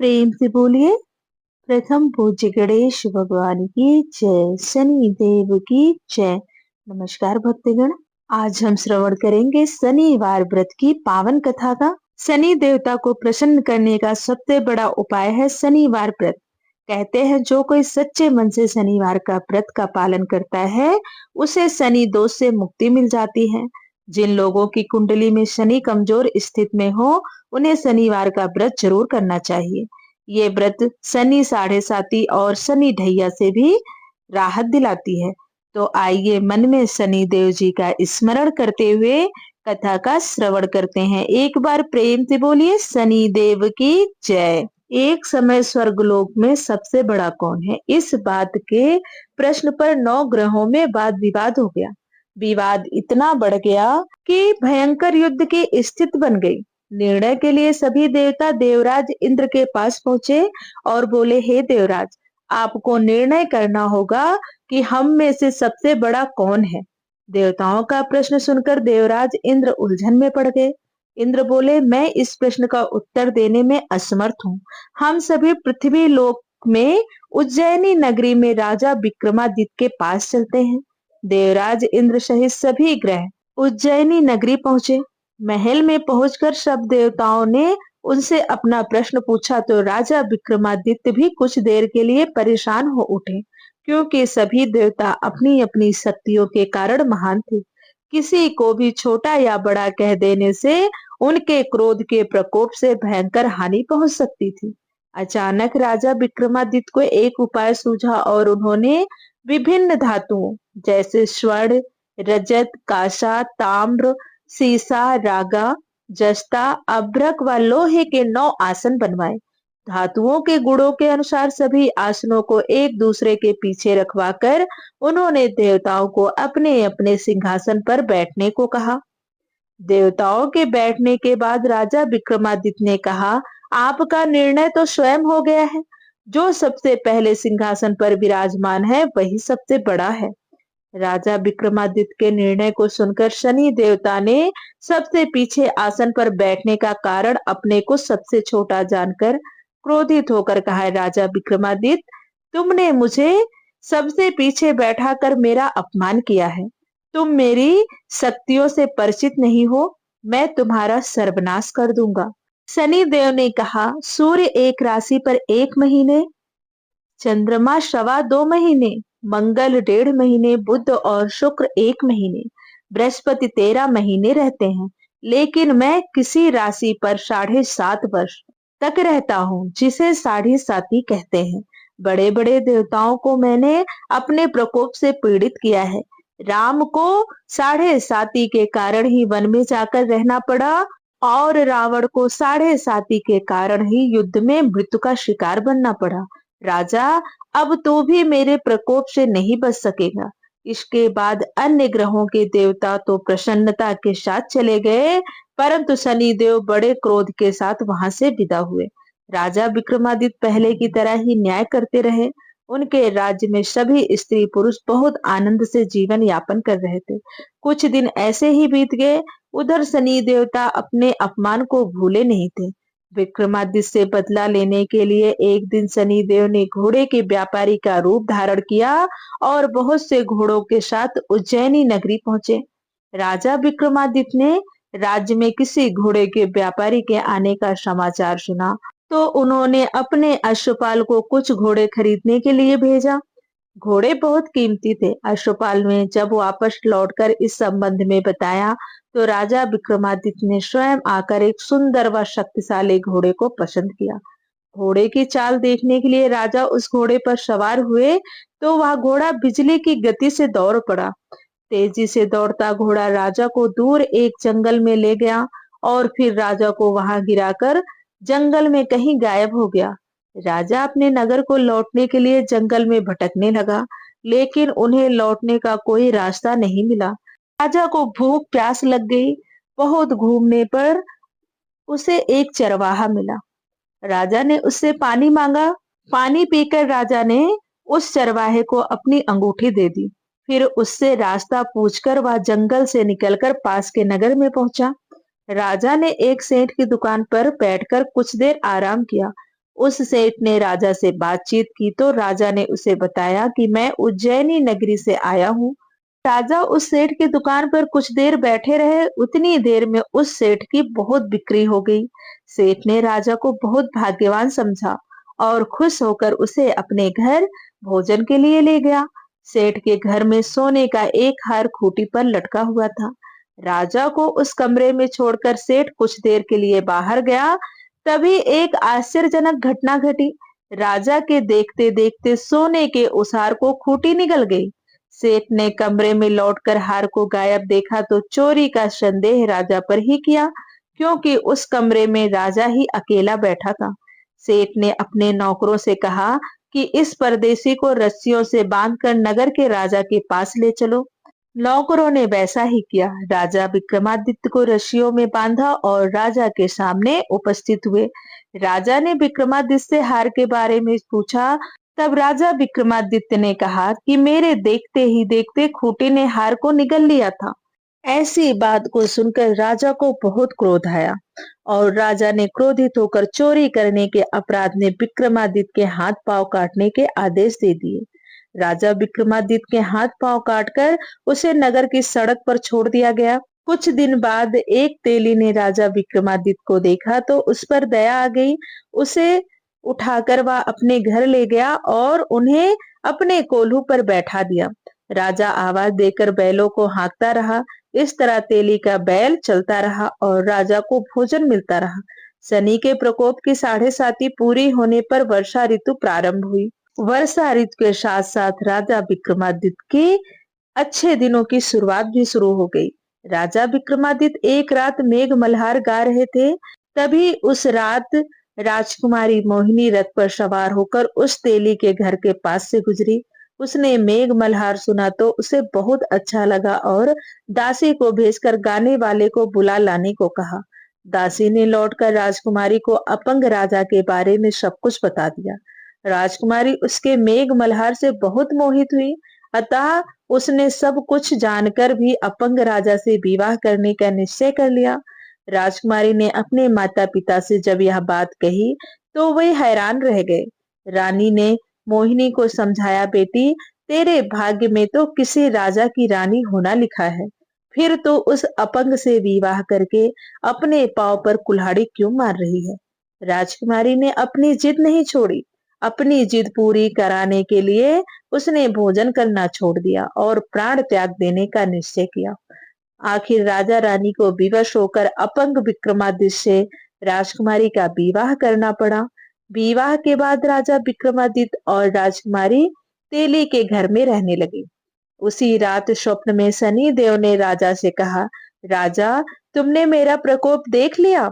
प्रेम से बोलिए। प्रथम पूज्य गणेश भगवान की जय, शनि देव की जय। नमस्कार भक्तगण, आज हम श्रवण करेंगे शनिवार व्रत की पावन कथा का। शनि देवता को प्रसन्न करने का सबसे बड़ा उपाय है शनिवार व्रत। कहते हैं जो कोई सच्चे मन से शनिवार का व्रत का पालन करता है उसे शनि दोष से मुक्ति मिल जाती है। जिन लोगों की कुंडली में शनि कमजोर स्थित में हो उन्हें शनिवार का व्रत जरूर करना चाहिए। ये व्रत शनि साढ़े साती और शनि ढैया से भी राहत दिलाती है। तो आइए मन में शनि देव जी का स्मरण करते हुए कथा का श्रवण करते हैं। एक बार प्रेम से बोलिए शनि देव की जय। एक समय स्वर्गलोक में सबसे बड़ा कौन है, इस बात के प्रश्न पर 9 ग्रहों में वाद विवाद हो गया। विवाद इतना बढ़ गया कि भयंकर युद्ध की स्थिति बन गई। निर्णय के लिए सभी देवता देवराज इंद्र के पास पहुंचे और बोले, हे देवराज, आपको निर्णय करना होगा कि हम में से सबसे बड़ा कौन है। देवताओं का प्रश्न सुनकर देवराज इंद्र उलझन में पड़ गए। इंद्र बोले, मैं इस प्रश्न का उत्तर देने में असमर्थ हूँ। हम सभी पृथ्वी लोक में उज्जैनी नगरी में राजा विक्रमादित्य के पास चलते हैं। देवराज इंद्र सहित सभी ग्रह उज्जैनी नगरी पहुंचे। महल में पहुंचकर सब देवताओं ने उनसे अपना प्रश्न पूछा तो राजा विक्रमादित्य भी कुछ देर के लिए परेशान हो उठे, क्योंकि सभी देवता अपनी अपनी शक्तियों के कारण महान थे। किसी को भी छोटा या बड़ा कह देने से उनके क्रोध के प्रकोप से भयंकर हानि पहुंच सकती थी। अचानक राजा विक्रमादित्य को एक उपाय सूझा और उन्होंने विभिन्न धातुओं जैसे स्वर्ण, रजत, कांसा, ताम्र, सीसा, रागा, जस्ता, अभ्रक व लोहे के 9 आसन बनवाए। धातुओं के गुणों के अनुसार सभी आसनों को एक दूसरे के पीछे रखवाकर उन्होंने देवताओं को अपने अपने सिंहासन पर बैठने को कहा। देवताओं के बैठने के बाद राजा विक्रमादित्य ने कहा, आपका निर्णय तो स्वयं हो गया है। जो सबसे पहले सिंहासन पर विराजमान है वही सबसे बड़ा है। राजा विक्रमादित्य के निर्णय को सुनकर शनि देवता ने सबसे पीछे आसन पर बैठने का कारण अपने को सबसे छोटा जानकर क्रोधित होकर कहा, राजा विक्रमादित्य, तुमने मुझे सबसे पीछे बैठाकर मेरा अपमान किया है। तुम मेरी शक्तियों से परिचित नहीं हो, मैं तुम्हारा सर्वनाश कर दूंगा। शनि देव ने कहा, सूर्य एक राशि पर 1 महीने, चंद्रमा 2.25 महीने, मंगल 1.5 महीने, बुध और शुक्र 1 महीने, बृहस्पति 13 महीने रहते हैं। लेकिन मैं किसी राशि पर 7.5 वर्ष तक रहता हूँ, जिसे साढ़े साती कहते हैं। बड़े बड़े देवताओं को मैंने अपने प्रकोप से पीड़ित किया है। राम को साढ़े साती के कारण ही वन में जाकर रहना पड़ा और रावण को साढ़े साती के कारण ही युद्ध में मृत्यु का शिकार बनना पड़ा। राजा, अब तो भी मेरे प्रकोप से नहीं बच सकेगा। इसके बाद अन्य ग्रहों के देवता तो प्रसन्नता के साथ चले गए, परंतु शनिदेव बड़े क्रोध के साथ वहां से विदा हुए। राजा विक्रमादित्य पहले की तरह ही न्याय करते रहे। उनके राज्य में सभी स्त्री पुरुष बहुत आनंद से जीवन यापन कर रहे थे। कुछ दिन ऐसे ही बीत गए। उधर शनि देवता अपने अपमान को भूले नहीं थे। विक्रमादित्य से बदला लेने के लिए एक दिन शनि देव ने घोड़े के व्यापारी का रूप धारण किया और बहुत से घोड़ों के साथ उज्जैनी नगरी पहुंचे। राजा विक्रमादित्य ने राज्य में किसी घोड़े के व्यापारी के आने का समाचार सुना तो उन्होंने अपने अश्वपाल को कुछ घोड़े खरीदने के लिए भेजा। घोड़े बहुत कीमती थे। अश्वपाल ने जब वापस लौटकर इस संबंध में बताया तो राजा विक्रमादित्य ने स्वयं आकर एक सुंदर व शक्तिशाली घोड़े को पसंद किया। घोड़े की चाल देखने के लिए राजा उस घोड़े पर सवार हुए तो वह घोड़ा बिजली की गति से दौड़ पड़ा। तेजी से दौड़ता घोड़ा राजा को दूर एक जंगल में ले गया और फिर राजा को वहां गिराकर जंगल में कहीं गायब हो गया। राजा अपने नगर को लौटने के लिए जंगल में भटकने लगा, लेकिन उन्हें लौटने का कोई रास्ता नहीं मिला। राजा को भूख प्यास लग गई। बहुत घूमने पर उसे एक चरवाहा मिला। राजा ने उससे पानी मांगा। पानी पीकर राजा ने उस चरवाहे को अपनी अंगूठी दे दी। फिर उससे रास्ता पूछकर वह जंगल से निकलकर पास के नगर में पहुंचा। राजा ने एक सेठ की दुकान पर बैठकर कुछ देर आराम किया उस सेठ ने राजा से बातचीत की तो राजा ने उसे बताया कि मैं उज्जैनी नगरी से आया हूँ। राजा उस सेठ की दुकान पर कुछ देर बैठे रहे। उतनी देर में उस सेठ की बहुत बिक्री हो गई। सेठ ने राजा को बहुत भाग्यवान समझा और खुश होकर उसे अपने घर भोजन के लिए ले गया। सेठ के घर में सोने का एक हार खूंटी पर लटका हुआ था। राजा को उस कमरे में छोड़कर सेठ कुछ देर के लिए बाहर गया। तभी एक आश्चर्यजनक घटना घटी। राजा के देखते देखते सोने के उस हार को खूंटी निगल गई। सेठ ने कमरे में लौटकर हार को गायब देखा तो चोरी का संदेह राजा पर ही किया, क्योंकि उस कमरे में राजा ही अकेला बैठा था। सेठ ने अपने नौकरों से कहा कि इस परदेसी को रस्सियों से बांधकर नगर के राजा के पास ले चलो। नौकरों ने वैसा ही किया। राजा विक्रमादित्य को रस्सियों में बांधा और राजा के सामने उपस्थित हुए। राजा ने विक्रमादित्य से हार के बारे में पूछा। तब राजा विक्रमादित्य ने कहा कि मेरे देखते ही देखते खूंटी ने हार को निगल लिया था। ऐसी बात को सुनकर राजा को बहुत क्रोध आया और राजा ने क्रोधित होकर चोरी करने के अपराध में विक्रमादित्य के हाथ पांव काटने के आदेश दे दिए। राजा विक्रमादित्य के हाथ पांव काटकर उसे नगर की सड़क पर छोड़ दिया गया। कुछ दिन बाद एक तेली ने राजा विक्रमादित्य को देखा तो उस पर दया आ गई। उसे उठाकर वह अपने घर ले गया और उन्हें अपने कोल्हू पर बैठा दिया। राजा आवाज देकर बैलों को हाँकता रहा। इस तरह तेली का बैल चलता रहा और राजा को भोजन मिलता रहा। शनि के प्रकोप की 7.5 पूरी होने पर वर्षा ऋतु प्रारंभ हुई। वर्षा ऋतु के साथ साथ राजा विक्रमादित्य के अच्छे दिनों की शुरुआत भी शुरू हो गई। राजा विक्रमादित्य एक रात मेघ मल्हार गा रहे थे। तभी उस रात राजकुमारी मोहिनी रथ पर सवार होकर उस तेली के घर के पास से गुजरी। उसने मेघ मल्हार सुना तो उसे बहुत अच्छा लगा और दासी को भेजकर गाने वाले को बुला लाने को कहा। दासी ने लौटकर राजकुमारी को अपंग राजा के बारे में सब कुछ बता दिया। राजकुमारी उसके मेघ मल्हार से बहुत मोहित हुई। अतः उसने सब कुछ जानकर भी अपंग राजा से विवाह करने का निश्चय कर लिया। राजकुमारी ने अपने माता पिता से जब यह बात कही तो वे हैरान रह गए। रानी ने मोहिनी को समझाया, बेटी तेरे भाग्य में तो किसी राजा की रानी होना लिखा है, फिर तो उस अपंग से विवाह करके अपने पांव पर कुल्हाड़ी क्यों मार रही है। राजकुमारी ने अपनी जिद नहीं छोड़ी। अपनी जिद पूरी कराने के लिए उसने भोजन करना छोड़ दिया और प्राण त्याग देने का निश्चय किया। आखिर राजा रानी को विवश होकर अपंग विक्रमादित्य से राजकुमारी का विवाह करना पड़ा। विवाह के बाद राजा विक्रमादित्य और राजकुमारी तेली के घर में रहने लगे। उसी रात स्वप्न में शनि देव ने राजा से कहा, राजा तुमने मेरा प्रकोप देख लिया।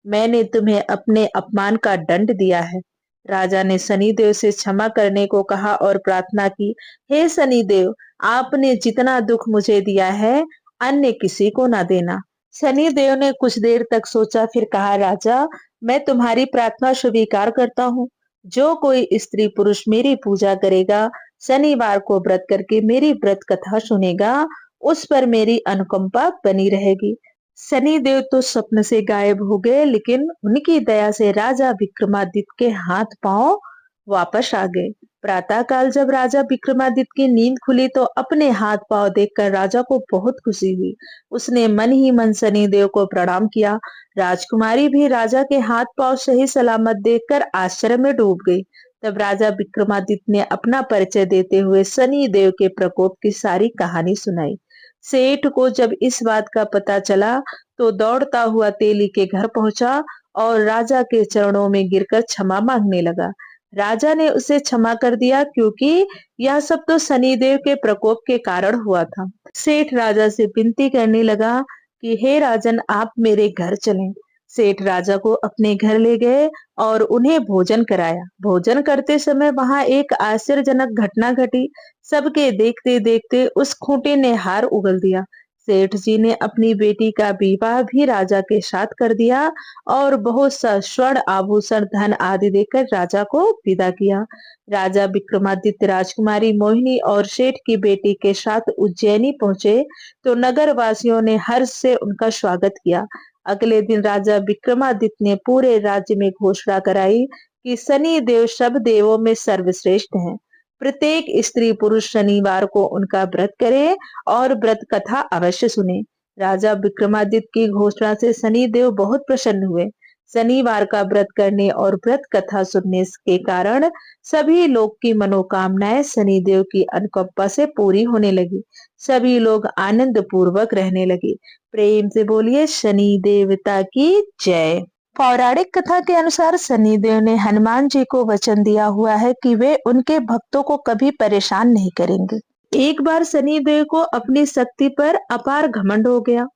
मैंने तुम्हें अपने अपमान का दंड दिया है। राजा ने शनिदेव से क्षमा करने को कहा और प्रार्थना की, हे शनिदेव, आपने जितना दुख मुझे दिया है अन्य किसी को ना देना। शनिदेव ने कुछ देर तक सोचा, फिर कहा, राजा मैं तुम्हारी प्रार्थना स्वीकार करता हूँ। जो कोई स्त्री पुरुष मेरी पूजा करेगा, शनिवार को व्रत करके मेरी व्रत कथा सुनेगा, उस पर मेरी अनुकंपा बनी रहेगी। शनिदेव तो स्वप्न से गायब हो गए, लेकिन उनकी दया से राजा विक्रमादित्य के हाथ पांव वापस आ गए। प्रातः काल जब राजा विक्रमादित्य की नींद खुली तो अपने हाथ पांव देखकर राजा को बहुत खुशी हुई। उसने मन ही मन शनिदेव को प्रणाम किया। राजकुमारी भी राजा के हाथ पांव सही सलामत देखकर आश्चर्य में डूब गई। तब राजा विक्रमादित्य ने अपना परिचय देते हुए शनिदेव के प्रकोप की सारी कहानी सुनाई। सेठ को जब इस बात का पता चला तो दौड़ता हुआ तेली के घर पहुंचा और राजा के चरणों में गिरकर क्षमा मांगने लगा। राजा ने उसे क्षमा कर दिया, क्योंकि यह सब तो शनिदेव के प्रकोप के कारण हुआ था। सेठ राजा से विनती करने लगा कि हे राजन, आप मेरे घर चलें। सेठ राजा को अपने घर ले गए और उन्हें भोजन कराया। भोजन करते समय वहां एक आश्चर्यजनक घटना घटी। सबके देखते देखते उस खूंटे ने हार उगल दिया। सेठ जी ने अपनी बेटी का विवाह भी राजा के साथ कर दिया और बहुत सा स्वर्ण आभूषण धन आदि देकर राजा को विदा किया। राजा विक्रमादित्य राजकुमारी मोहिनी और सेठ की बेटी के साथ उज्जैनी पहुंचे तो नगर वासियों ने हर्ष से उनका स्वागत किया। अगले दिन राजा विक्रमादित्य ने पूरे राज्य में घोषणा कराई कि शनि देव सब देवों में सर्वश्रेष्ठ हैं। प्रत्येक स्त्री पुरुष शनिवार को उनका व्रत करे और व्रत कथा अवश्य सुने। राजा विक्रमादित्य की घोषणा से शनि देव बहुत प्रसन्न हुए। शनिवार का व्रत करने और व्रत कथा सुनने के कारण सभी लोग की मनोकामनाएं शनि देव की अनुकंपा से पूरी होने लगी। सभी लोग आनंद पूर्वक रहने लगे। प्रेम से बोलिए शनि देवता की जय। पौराणिक कथा के अनुसार शनिदेव ने हनुमान जी को वचन दिया हुआ है कि वे उनके भक्तों को कभी परेशान नहीं करेंगे। एक बार शनिदेव को अपनी शक्ति पर अपार घमंड हो गया।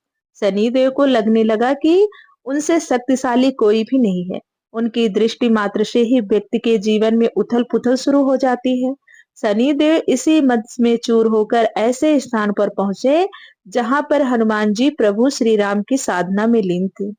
शनिदेव को लगने लगा कि उनसे शक्तिशाली कोई भी नहीं है। उनकी दृष्टि मात्र से ही व्यक्ति के जीवन में उथल पुथल शुरू हो जाती है। शनिदेव इसी मद में चूर होकर ऐसे स्थान पर पहुंचे जहां पर हनुमान जी प्रभु श्री राम की साधना में लीन थे।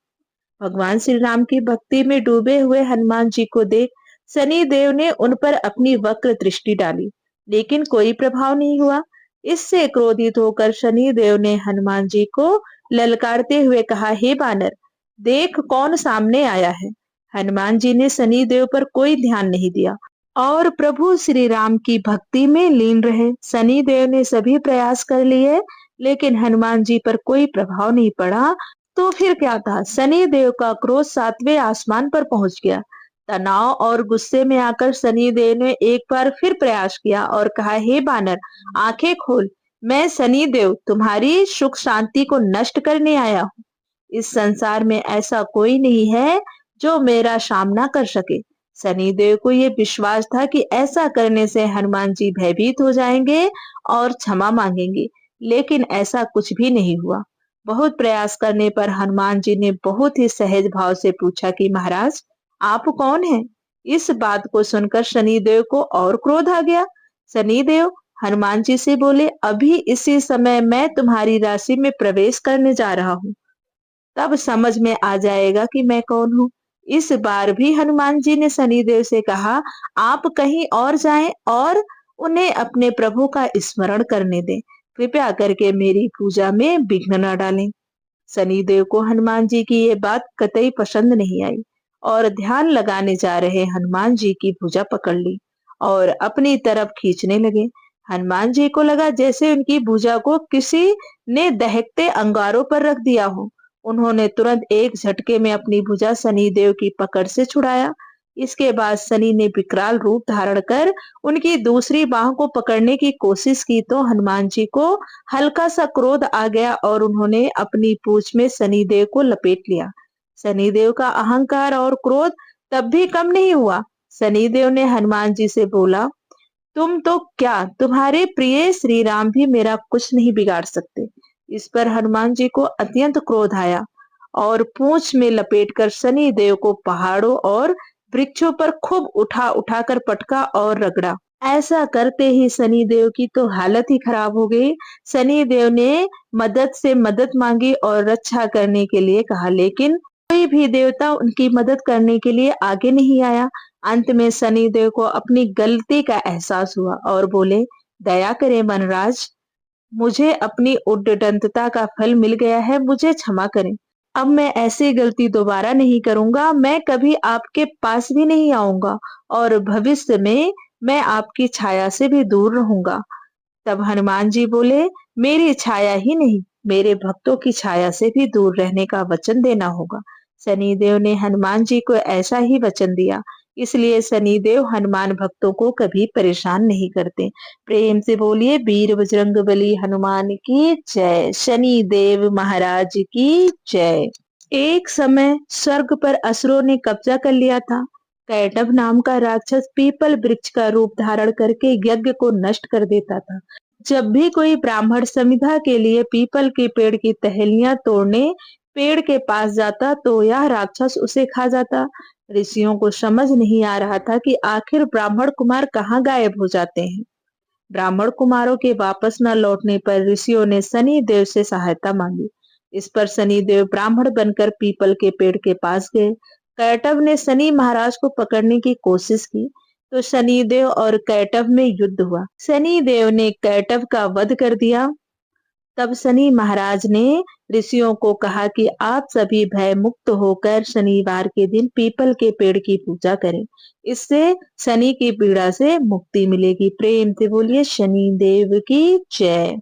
भगवान श्री राम की भक्ति में डूबे हुए हनुमान जी को देख शनि देव ने उन पर अपनी वक्र दृष्टि डाली, लेकिन कोई प्रभाव नहीं हुआ। इससे क्रोधित होकर शनि देव ने हनुमान जी को ललकारते हुए कहा, हे बानर, देख कौन सामने आया है। हनुमान जी ने शनि देव पर कोई ध्यान नहीं दिया और प्रभु श्री राम की भक्ति में लीन रहे। शनि देव ने सभी प्रयास कर लिए, लेकिन हनुमान जी पर कोई प्रभाव नहीं पड़ा। तो फिर क्या था, शनि देव का क्रोध सातवें आसमान पर पहुंच गया। तनाव और गुस्से में आकर शनि देव ने एक बार फिर प्रयास किया और कहा, हे बानर, आंखें खोल। मैं शनि देव तुम्हारी सुख शांति को नष्ट करने आया हूँ। इस संसार में ऐसा कोई नहीं है जो मेरा सामना कर सके। शनिदेव को ये विश्वास था कि ऐसा करने से हनुमान जी भयभीत हो जाएंगे और क्षमा मांगेंगे, लेकिन ऐसा कुछ भी नहीं हुआ। बहुत प्रयास करने पर हनुमान जी ने बहुत ही सहज भाव से पूछा कि महाराज, आप कौन हैं? इस बात को सुनकर शनिदेव को और क्रोध आ गया। शनिदेव हनुमान जी से बोले, अभी इसी समय मैं तुम्हारी राशि में प्रवेश करने जा रहा हूँ, तब समझ में आ जाएगा कि मैं कौन हूँ। इस बार भी हनुमान जी ने शनिदेव से कहा, आप कहीं और जाएं और उन्हें अपने प्रभु का स्मरण करने दें। कृपया करके मेरी पूजा में विघ्न न डालें। शनिदेव को हनुमान जी की ये बात कतई पसंद नहीं आई और ध्यान लगाने जा रहे हनुमान जी की भुजा पकड़ ली और अपनी तरफ खींचने लगे। हनुमान जी को लगा जैसे उनकी भुजा को किसी ने दहकते अंगारों पर रख दिया हो। उन्होंने तुरंत एक झटके में अपनी भुजा शनि देव की पकड़ से छुड़ाया। इसके बाद शनि ने विकराल रूप धारण कर उनकी दूसरी बाह को पकड़ने की कोशिश की तो हनुमान जी को हल्का सा क्रोध आ गया और उन्होंने अपनी पूंछ में शनिदेव को लपेट लिया। शनिदेव का अहंकार और क्रोध तब भी कम नहीं हुआ। शनिदेव ने हनुमान जी से बोला, तुम तो क्या, तुम्हारे प्रिय श्री राम भी मेरा कुछ नहीं बिगाड़ सकते। इस पर हनुमान जी को अत्यंत क्रोध आया और पूंछ में लपेटकर शनि देव को पहाड़ों और वृक्षों पर खूब उठा उठाकर पटका और रगड़ा। ऐसा करते ही शनि देव की तो हालत ही खराब हो गई। शनि देव ने मदद मांगी और रक्षा करने के लिए कहा, लेकिन कोई भी देवता उनकी मदद करने के लिए आगे नहीं आया। अंत में शनि देव को अपनी गलती का एहसास हुआ और बोले, दया करें वनराज, मुझे अपनी उद्दंडता का फल मिल गया है, मुझे क्षमा करें। अब मैं ऐसी गलती दोबारा नहीं करूंगा। मैं कभी आपके पास भी नहीं आऊंगा और भविष्य में मैं आपकी छाया से भी दूर रहूंगा। तब हनुमान जी बोले, मेरी छाया ही नहीं, मेरे भक्तों की छाया से भी दूर रहने का वचन देना होगा। शनिदेव ने हनुमान जी को ऐसा ही वचन दिया, इसलिए शनिदेव हनुमान भक्तों को कभी परेशान नहीं करते। प्रेम से बोलिए वीर बजरंगबली हनुमान की जय। शनि देव महाराज की जय। एक समय स्वर्ग पर असुरों ने कब्जा कर लिया था। कैटभ नाम का राक्षस पीपल वृक्ष का रूप धारण करके यज्ञ को नष्ट कर देता था। जब भी कोई ब्राह्मण समिधा के लिए पीपल के पेड़ की टहनियां तोड़ने पेड़ के पास जाता तो यह राक्षस उसे खा जाता। ऋषियों को समझ नहीं आ रहा था कि आखिर ब्राह्मण कुमार कहाँ गायब हो जाते हैं। ब्राह्मण कुमारों के वापस न लौटने पर ऋषियों ने शनि देव से सहायता मांगी। इस पर शनि देव ब्राह्मण बनकर पीपल के पेड़ के पास गए। कैटभ ने शनि महाराज को पकड़ने की कोशिश की तो शनि देव और कैटभ में युद्ध हुआ। शनि देव ने कैटभ का वध कर दिया तब शनि महाराज ने ऋषियों को कहा कि आप सभी भय मुक्त होकर शनिवार के दिन पीपल के पेड़ की पूजा करें। इससे शनि की पीड़ा से मुक्ति मिलेगी। प्रेम से बोलिए शनि देव की जय।